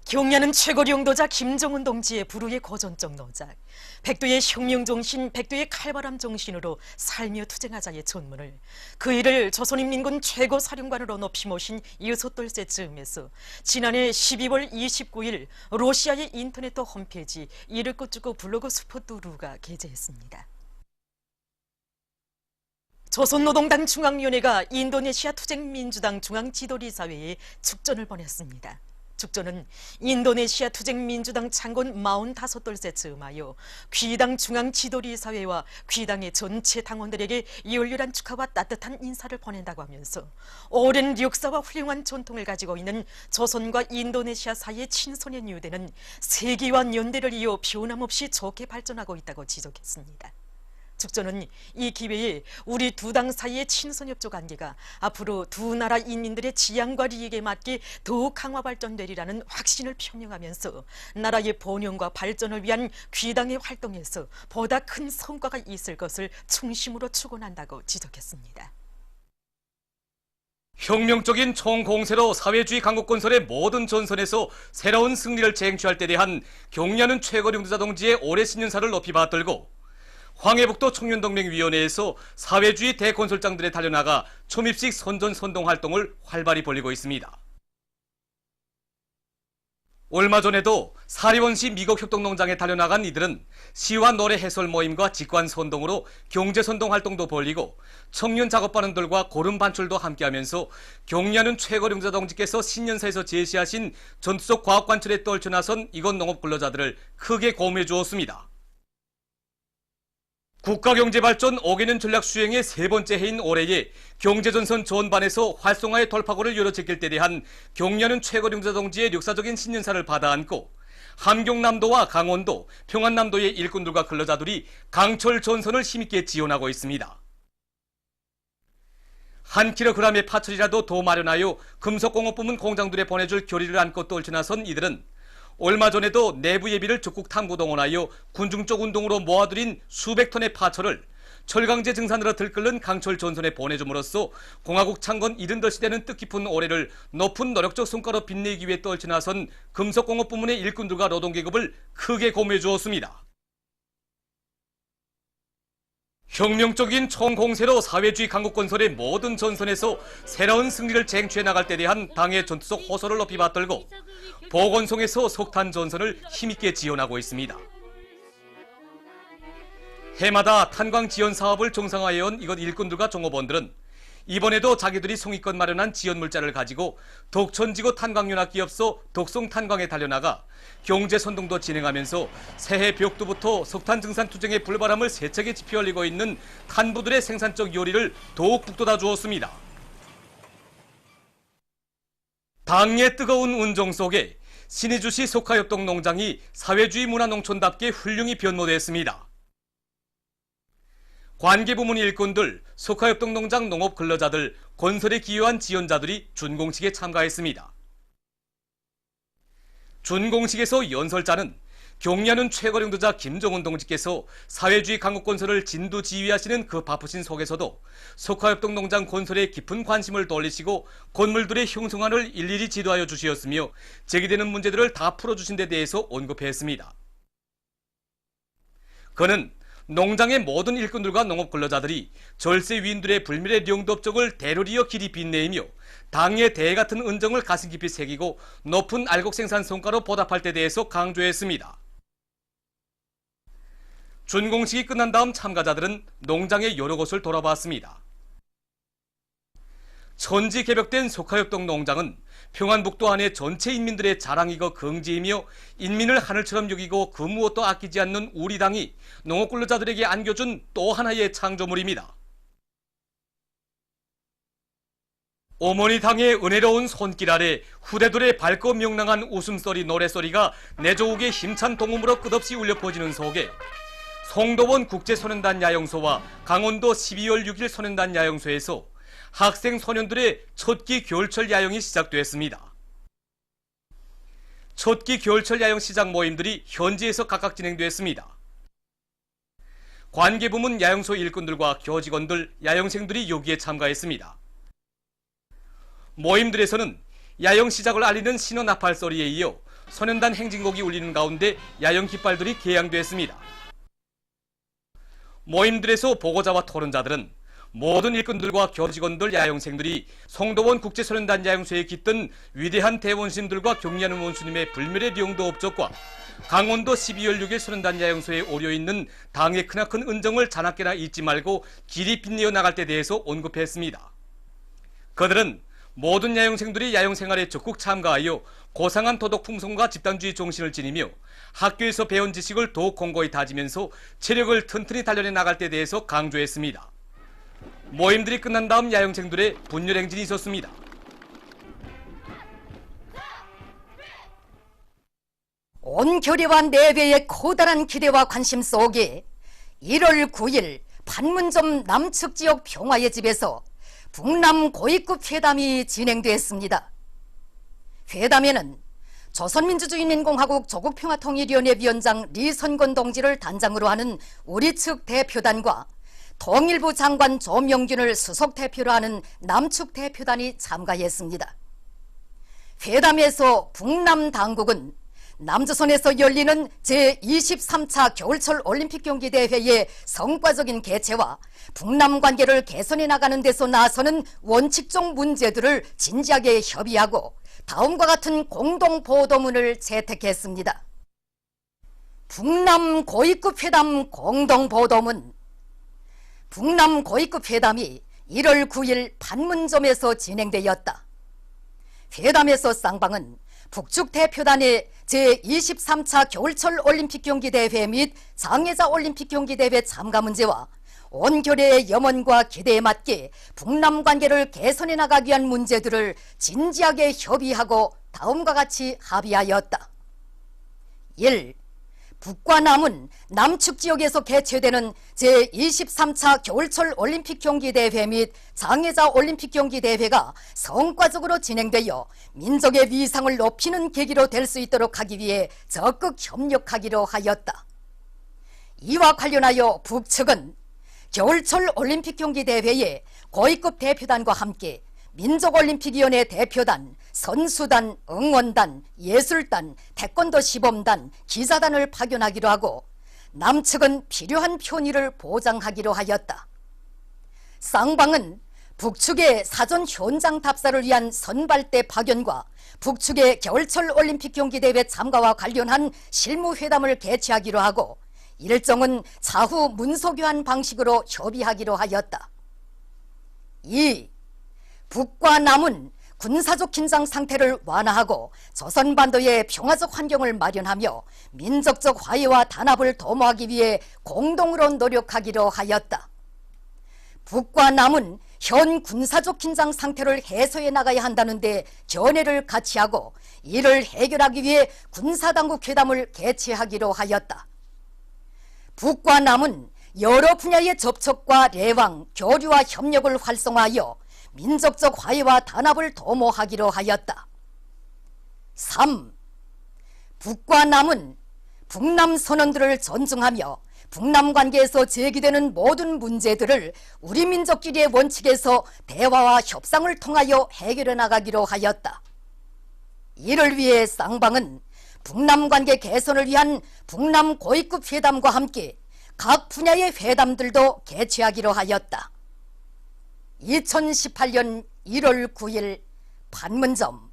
경야는 최고 용도자 김정은 동지의 불후의 고전적 노작, 백두의 혁명정신, 백두의 칼바람 정신으로 살며 투쟁하자의 전문을, 그 일을 조선인민군 최고 사령관으로 높이 모신 여섯돌째 즈음에서 지난해 12월 29일 러시아의 인터넷 홈페이지 이르쿠츠크 블로그 스포트루가 게재했습니다. 조선노동당 중앙위원회가 인도네시아 투쟁민주당 중앙지도리사회에 축전을 보냈습니다. 축전은 인도네시아 투쟁민주당 창건 45돌째 즈음하여 귀당 중앙지도리사회와 귀당의 전체 당원들에게 열렬한 축하와 따뜻한 인사를 보낸다고 하면서 오랜 역사와 훌륭한 전통을 가지고 있는 조선과 인도네시아 사이의 친선의 유대는 세기와 연대를 이어 변함없이 좋게 발전하고 있다고 지적했습니다. 축전은 이 기회에 우리 두 당 사이의 친선협조 관계가 앞으로 두 나라 인민들의 지향과利益에 맞게 더욱 강화 발전되리라는 확신을 표명하면서 나라의 번영과 발전을 위한 귀당의 활동에서 보다 큰 성과가 있을 것을 충심으로 축원한다고 지적했습니다. 혁명적인 총공세로 사회주의 강국 건설의 모든 전선에서 새로운 승리를 쟁취할 때 대한 경야는 최고 용도자 동지의 올해 신년사를 높이 받들고 황해북도 청년동맹위원회에서 사회주의 대건설장들에 달려나가 초입식 선전선동 활동을 활발히 벌이고 있습니다. 얼마 전에도 사리원시 미국협동농장에 달려나간 이들은 시와 노래 해설 모임과 직관선동으로 경제선동 활동도 벌이고 청년 작업반원들과 고름 반출도 함께하면서 경야는 최고 용도자 동지께서 신년사에서 제시하신 전투적 과학관철에 떨쳐나선 이곳 농업근로자들을 크게 고무해 주었습니다. 국가경제발전 5개년 전략 수행의 세 번째 해인 올해에 경제전선 전반에서 활성화의 돌파구를 열어제낄 때 대한 경야는 최고 용도자 동지의 역사적인 신년사를 받아안고 함경남도와 강원도, 평안남도의 일꾼들과 근로자들이 강철 전선을 힘있게 지원하고 있습니다. 한 킬로그램의 파철이라도 더 마련하여 금속공업부문 공장들에 보내줄 결의를 안고 떨쳐나선 이들은 얼마 전에도 내부 예비를 적극 탐구 동원하여 군중적 운동으로 모아들인 수백 톤의 파철을 철강제 증산으로 들끓는 강철 전선에 보내줌으로써 공화국 창건 70시대는 뜻깊은 올해를 높은 노력적 성과로 빛내기 위해 떨쳐나선 금속공업 부문의 일꾼들과 노동계급을 크게 고무해 주었습니다. 혁명적인 총공세로 사회주의 강국 건설의 모든 전선에서 새로운 승리를 쟁취해 나갈 때 대한 당의 전투적 호소를 높이 받들고 보건성에서 석탄 전선을 힘있게 지원하고 있습니다. 해마다 탄광 지원 사업을 정상화해온 이곳 일꾼들과 종업원들은 이번에도 자기들이 송이껏 마련한 지원 물자를 가지고 독천지구 탄광연합기업소 독성탄광에 달려나가 경제선동도 진행하면서 새해 벽두부터 석탄 증산 투쟁의 불바람을 세차게 지펴올리고 있는 탄부들의 생산적 요리를 더욱 북돋아 주었습니다. 당의 뜨거운 운정 속에 신의주시 석화협동농장이 사회주의 문화농촌답게 훌륭히 변모됐습니다. 관계부문 일꾼들, 석화협동농장 농업근로자들, 건설에 기여한 지원자들이 준공식에 참가했습니다. 준공식에서 연설자는 경야는 최고 용도자 김정은 동지께서 사회주의 강국 건설을 진두지휘하시는 그 바쁘신 속에서도 석화협동농장 건설에 깊은 관심을 돌리시고 건물들의 형성안을 일일이 지도하여 주시었으며 제기되는 문제들을 다 풀어주신 데 대해서 언급했습니다. 그는 농장의 모든 일꾼들과 농업근로자들이 절세 위인들의 불멸의 영도업적을 대를 이어 길이 빛내이며 당의 대해 같은 은정을 가슴 깊이 새기고 높은 알곡 생산 성과로 보답할 때 대해서 강조했습니다. 준공식이 끝난 다음 참가자들은 농장의 여러 곳을 돌아봤습니다. 천지 개벽된 석화협동 농장은 평안북도 안의 전체 인민들의 자랑이고 긍지이며 인민을 하늘처럼 여기고 그 무엇도 아끼지 않는 우리 당이 농업근로자들에게 안겨준 또 하나의 창조물입니다. 어머니 당의 은혜로운 손길 아래 후대들의 밝고 명랑한 웃음소리 노래소리가 내조욱의 힘찬 동음으로 끝없이 울려 퍼지는 속에 송도원 국제소년단 야영소와 강원도 12월 6일 소년단 야영소에서 학생 소년들의 첫끼 겨울철 야영이 시작됐습니다. 첫끼 겨울철 야영 시작 모임들이 현지에서 각각 진행됐습니다. 관계부문 야영소 일꾼들과 교직원들, 야영생들이 여기에 참가했습니다. 모임들에서는 야영 시작을 알리는 신호 나팔 소리에 이어 선연단 행진곡이 울리는 가운데 야영 깃발들이 개양됐습니다. 모임들에서 보고자와 토론자들은 모든 일꾼들과 교직원들, 야영생들이 송도원 국제선연단 야영소에 깃든 위대한 대원수님들과 경리하는 원수님의 불멸의 영도 업적과 강원도 12월 6일 선연단 야영소에 오려있는 당의 크나큰 은정을 자나깨나 잊지 말고 길이 빛내어 나갈 때 대해서 언급했습니다. 그들은 모든 야영생들이 야영생활에 적극 참가하여 고상한 도덕 풍성과 집단주의 정신을 지니며 학교에서 배운 지식을 더욱 공고히 다지면서 체력을 튼튼히 단련해 나갈 때 대해서 강조했습니다. 모임들이 끝난 다음 야영생들의 분열 행진이 있었습니다. 온 교리와 내외의 커다란 기대와 관심 속에 1월 9일 판문점 남측 지역 평화의 집에서 북남 고위급 회담이 진행됐습니다. 회담에는 조선민주주의인민공화국 조국평화통일위원회 위원장 리선건 동지를 단장으로 하는 우리 측 대표단과 통일부 장관 조명균을 수석 대표로 하는 남측 대표단이 참가했습니다. 회담에서 북남 당국은 남조선에서 열리는 제23차 겨울철 올림픽 경기대회의 성과적인 개최와 북남 관계를 개선해 나가는 데서 나서는 원칙적 문제들을 진지하게 협의하고 다음과 같은 공동보도문을 채택했습니다. 북남 고위급 회담 공동보도문. 북남 고위급 회담이 1월 9일 판문점에서 진행되었다. 회담에서 쌍방은 북측 대표단의 제23차 겨울철 올림픽 경기대회 및 장애자 올림픽 경기대회 참가 문제와 온 교례의 염원과 기대에 맞게 북남 관계를 개선해 나가기 위한 문제들을 진지하게 협의하고 다음과 같이 합의하였다. 1. 북과 남은 남측 지역에서 개최되는 제23차 겨울철 올림픽 경기대회 및 장애자 올림픽 경기대회가 성과적으로 진행되어 민족의 위상을 높이는 계기로 될 수 있도록 하기 위해 적극 협력하기로 하였다. 이와 관련하여 북측은 겨울철 올림픽 경기대회에 고위급 대표단과 함께 민족올림픽위원회 대표단, 선수단, 응원단, 예술단, 태권도 시범단, 기자단을 파견하기로 하고 남측은 필요한 편의를 보장하기로 하였다. 쌍방은 북측의 사전 현장 답사를 위한 선발대 파견과 북측의 겨울철 올림픽 경기대회 참가와 관련한 실무회담을 개최하기로 하고 일정은 차후 문서교환 방식으로 협의하기로 하였다. 2. 북과 남은 군사적 긴장 상태를 완화하고 조선반도의 평화적 환경을 마련하며 민족적 화해와 단합을 도모하기 위해 공동으로 노력하기로 하였다. 북과 남은 현 군사적 긴장 상태를 해소해 나가야 한다는데 견해를 같이 하고 이를 해결하기 위해 군사당국 회담을 개최하기로 하였다. 북과 남은 여러 분야의 접촉과 레왕, 교류와 협력을 활성화하여 민족적 화해와 단합을 도모하기로 하였다. 3. 북과 남은 북남 선언들을 존중하며 북남 관계에서 제기되는 모든 문제들을 우리 민족끼리의 원칙에서 대화와 협상을 통하여 해결해 나가기로 하였다. 이를 위해 쌍방은 북남 관계 개선을 위한 북남 고위급 회담과 함께 각 분야의 회담들도 개최하기로 하였다. 2018년 1월 9일 판문점.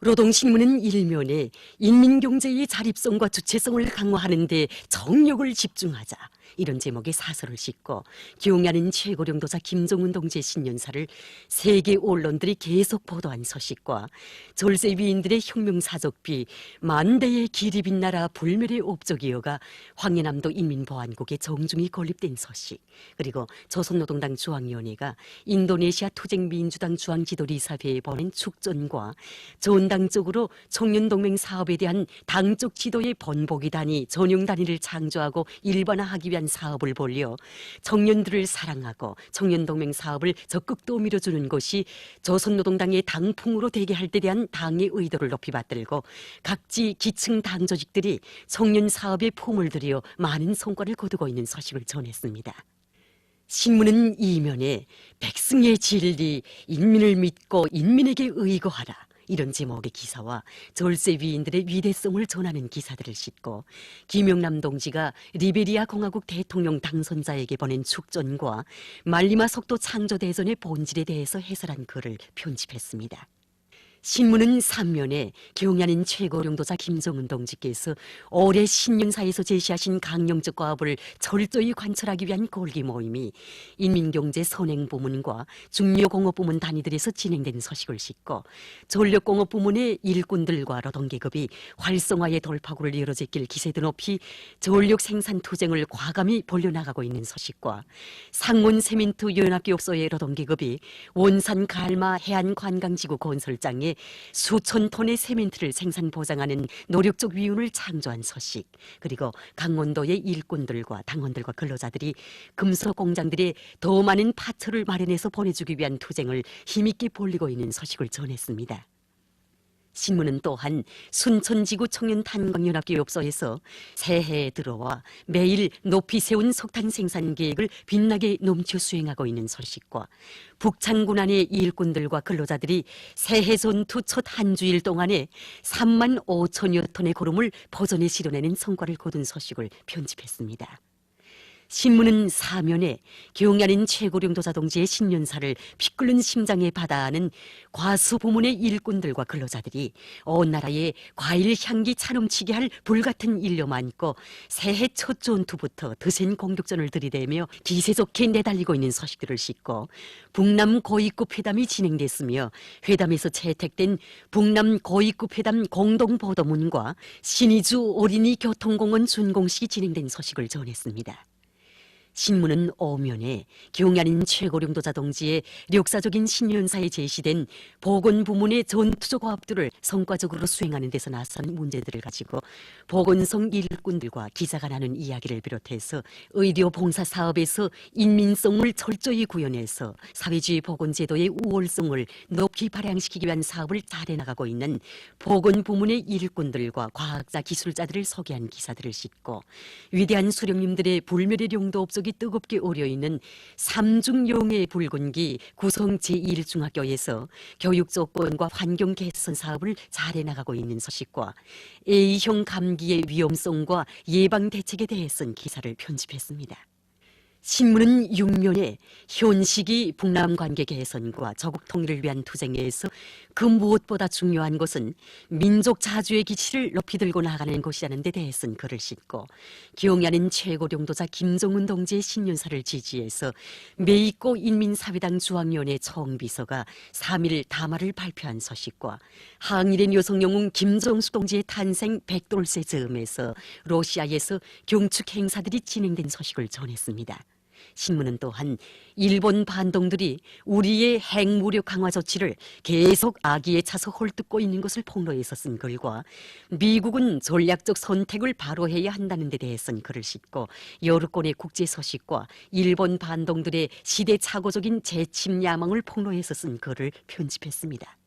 노동신문은 일면에 인민경제의 자립성과 주체성을 강화하는 데 정력을 집중하자 이런 제목의 사설을 싣고 경야는 최고령도자 김정은 동지의 신년사를 세계 언론들이 계속 보도한 소식과 절세 위인들의 혁명사적비 만대의 길이 빛나라 불멸의 업적이어가 황해남도 인민보안국에 정중히 건립된 소식, 그리고 조선노동당 중앙위원회가 인도네시아 투쟁민주당 중앙지도리사회에 보낸 축전과 전당적으로 청년동맹 사업에 대한 당적 지도의 번복이다니 전용 단위를 창조하고 일반화하기 위한 위한 사업을 벌여 청년들을 사랑하고 청년동맹 사업을 적극 밀어주는 것이 조선노동당의 당풍으로 되게 할 때 대한 당의 의도를 높이 받들고 각지 기층 당 조직들이 청년 사업에 품을 들여 많은 성과를 거두고 있는 소식을 전했습니다. 신문은 이면에 백승의 진리, 인민을 믿고 인민에게 의거하라 이런 제목의 기사와 절세 위인들의 위대성을 전하는 기사들을 싣고 김영남 동지가 리베리아 공화국 대통령 당선자에게 보낸 축전과 말리마 석도 창조대전의 본질에 대해서 해설한 글을 편집했습니다. 신문은 3면에 경야는 최고령도자 김정은 동지께서 올해 신년사에서 제시하신 강령적 과업을 철저히 관철하기 위한 골기 모임이 인민경제 선행부문과 중요공업부문 단위들에서 진행된 소식을 싣고 전력공업부문의 일꾼들과 노동계급이 활성화의 돌파구를 열어제낄 기세도 높이 전력 생산 투쟁을 과감히 벌려나가고 있는 소식과 상원 세민트 연합기업소의 노동계급이 원산 갈마 해안관광지구 건설장에 수천 톤의 세멘트를 생산 보장하는 노력적 위운을 창조한 소식, 그리고 강원도의 일꾼들과 당원들과 근로자들이 금속 공장들에 더 많은 파트를 마련해서 보내주기 위한 투쟁을 힘있게 벌이고 있는 소식을 전했습니다. 신문은 또한 순천지구 청년탄광연합기업소에서 새해에 들어와 매일 높이 세운 석탄 생산 계획을 빛나게 넘쳐 수행하고 있는 소식과 북창군 안의 일꾼들과 근로자들이 새해 전투 첫 한 주일 동안에 3만 5천여 톤의 고름을 포전에 실어내는 성과를 거둔 소식을 편집했습니다. 신문은 사면에 경야는 최고령도자 동지의 신년사를 피 끓는 심장에 받아하는 과수 부문의 일꾼들과 근로자들이 온 나라에 과일 향기 차넘치게 할 불같은 일념 안고 새해 첫 전투부터 드센 공격전을 들이대며 기세 좋게 내달리고 있는 소식들을 싣고 북남 고위급 회담이 진행됐으며 회담에서 채택된 북남 고위급 회담 공동보도문과 신의주 어린이 교통공원 준공식이 진행된 소식을 전했습니다. 신문은 오면에 경야는 최고령도자 동지의 역사적인 신년사에 제시된 보건부문의 전투적 과업들을 성과적으로 수행하는 데서 나선 문제들을 가지고 보건성 일꾼들과 기자가 나눈 이야기를 비롯해서 의료 봉사 사업에서 인민성을 철저히 구현해서 사회주의 보건제도의 우월성을 높이 발양시키기 위한 사업을 잘해나가고 있는 보건부문의 일꾼들과 과학자 기술자들을 소개한 기사들을 싣고 위대한 수령님들의 불멸의 용도 업적 뜨겁게 오려있는 삼중용의 붉은기 구성 제1중학교에서 교육 조건과 환경 개선 사업을 잘해나가고 있는 소식과 A형 감기의 위험성과 예방 대책에 대해 쓴 기사를 편집했습니다. 신문은 6면에 현시기 북남 관계 개선과 조국 통일을 위한 투쟁에서 그 무엇보다 중요한 것은 민족 자주의 기치를 높이 들고 나가는 것이라는 데 대해 쓴 글을 싣고 경야는 최고령도자 김정은 동지의 신년사를 지지해서 메이꼬 인민사회당 중앙위원회 총비서가 3일 담화를 발표한 소식과 항일의 여성영웅 김정수 동지의 탄생 100돌세 즈음에서 러시아에서 경축 행사들이 진행된 소식을 전했습니다. 신문은 또한 일본 반동들이 우리의 핵무력 강화 조치를 계속 악의에 차서 헐뜯고 있는 것을 폭로해서 쓴 글과 미국은 전략적 선택을 바로 해야 한다는 데 대해 쓴 글을 싣고 여러 건의 국제 소식과 일본 반동들의 시대착오적인 재침 야망을 폭로해서 쓴 글을 편집했습니다.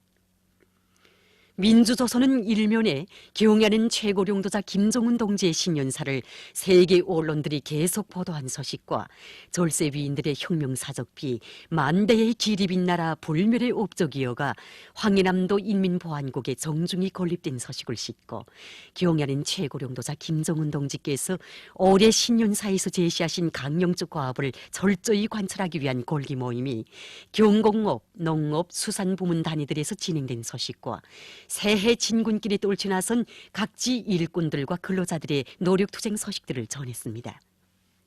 민주조선은 일면에 경야는 최고령도자 김정은 동지의 신년사를 세계 언론들이 계속 보도한 소식과 절세 위인들의 혁명사적비 만대의 길이 빛나라 불멸의 업적이어가 황해남도 인민보안국에 정중히 건립된 소식을 싣고 경야는 최고령도자 김정은 동지께서 올해 신년사에서 제시하신 강령적 과업을 철저히 관철하기 위한 골기 모임이 경공업, 농업, 수산부문 단위들에서 진행된 소식과 새해 진군길에 똘치 나선 각지 일꾼들과 근로자들의 노력투쟁 소식들을 전했습니다.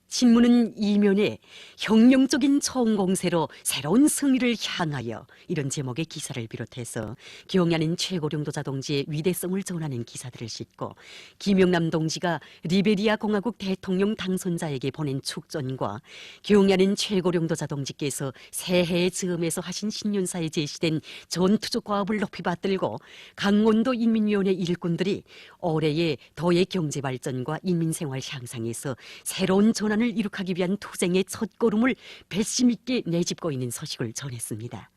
신문은 이면에 혁명적인 총공세로 새로운 승리를 향하여 이런 제목의 기사를 비롯해서 경야는 최고령도자 동지의 위대성을 전하는 기사들을 싣고 김영남 동지가 리베리아 공화국 대통령 당선자에게 보낸 축전과 경야는 최고령도자 동지께서 새해의 즈음에서 하신 신년사에 제시된 전투적 과업을 높이 받들고 강원도 인민위원회 일꾼들이 올해의 도의 경제발전과 인민생활 향상에서 새로운 전환 반란을 이룩하기 위한 투쟁의 첫걸음을 배심 있게 내짚고 있는 소식을 전했습니다.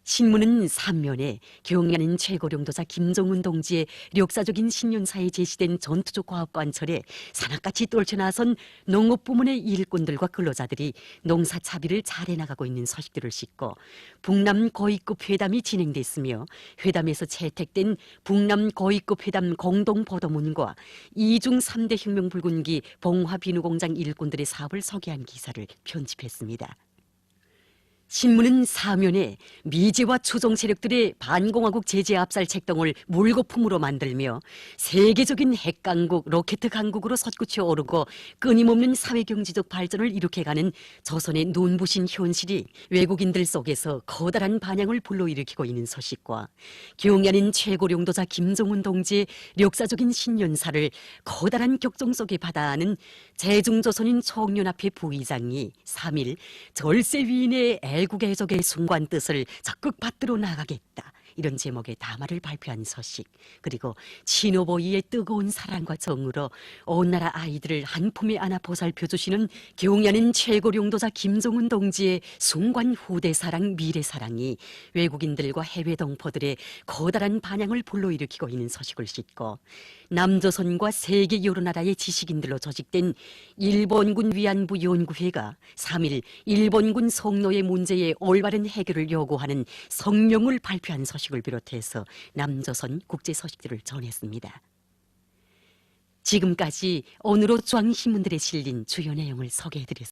신문은 3면에 경야는 최고령도자 김정은 동지의 역사적인 신년사에 제시된 전투적 과업 관철에 산악같이 떨쳐나선 농업부문의 일꾼들과 근로자들이 농사차비를 잘 해나가고 있는 소식들을 싣고 북남 고위급 회담이 진행됐으며 회담에서 채택된 북남 고위급 회담 공동보도문과 이중 3대 혁명불군기 봉화비누공장 일꾼들의 사업을 소개한 기사를 편집했습니다. 신문은 사면에 미제와 추종 세력들의 반공화국 제재 압살 책동을 물거품으로 만들며 세계적인 핵강국, 로켓 강국으로 솟구쳐 오르고 끊임없는 사회경제적 발전을 이룩해가는 조선의 눈부신 현실이 외국인들 속에서 커다란 반향을 불러일으키고 있는 소식과 경야는 최고령도자 김정은 동지의 역사적인 신년사를 커다란 격정 속에 받아안은 제중조선인 총연합회 부의장이 3일 절세위인의 애국애족의 순관 뜻을 적극 받들어 나가겠다, 이런 제목의 담화를 발표한 소식, 그리고 친오보이의 뜨거운 사랑과 정으로 온 나라 아이들을 한 품에 안아 보살펴 주시는 경야는 최고령도자 김정은 동지의 순관 후대 사랑, 미래 사랑이 외국인들과 해외 동포들의 커다란 반향을 불러일으키고 있는 소식을 싣고 남조선과 세계 여러 나라의 지식인들로 조직된 일본군 위안부 연구회가 3일 일본군 성노예 문제의 올바른 해결을 요구하는 성명을 발표한 소식을 비롯해서 남조선 국제 소식들을 전했습니다. 지금까지 오늘로 중앙신문들에 실린 주요 내용을 소개해드렸습니다.